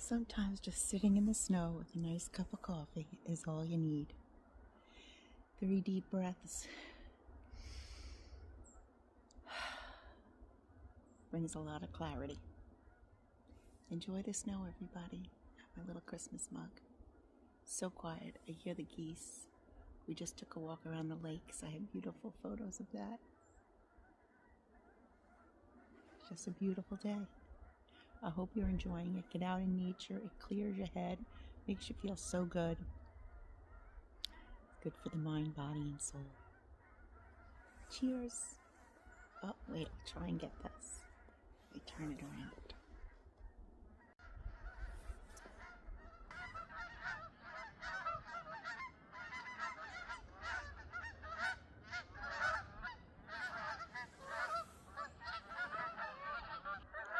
Sometimes just sitting in the snow with a nice cup of coffee is all you need. 3 deep breaths brings a lot of clarity. Enjoy the snow, everybody. My little Christmas mug. So quiet. I hear the geese. We just took a walk around the lakes. I have beautiful photos of that. Just a beautiful day. I hope you're enjoying it. Get out in nature. It clears your head. Makes you feel so good. It's good for the mind, body, and soul. Cheers. Oh, wait. I'll try and get this. Let me turn it around.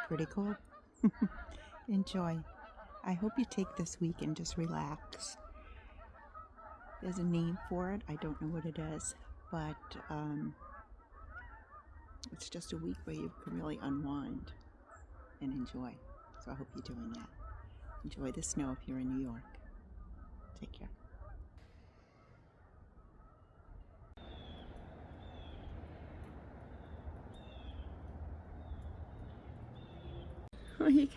Pretty cool. Enjoy. I hope you take this week and just relax. There's a name for it. I don't know what it is, but it's just a week where you can really unwind and enjoy. So I hope you're doing that. Enjoy the snow if you're in New York. Take care. Oh, you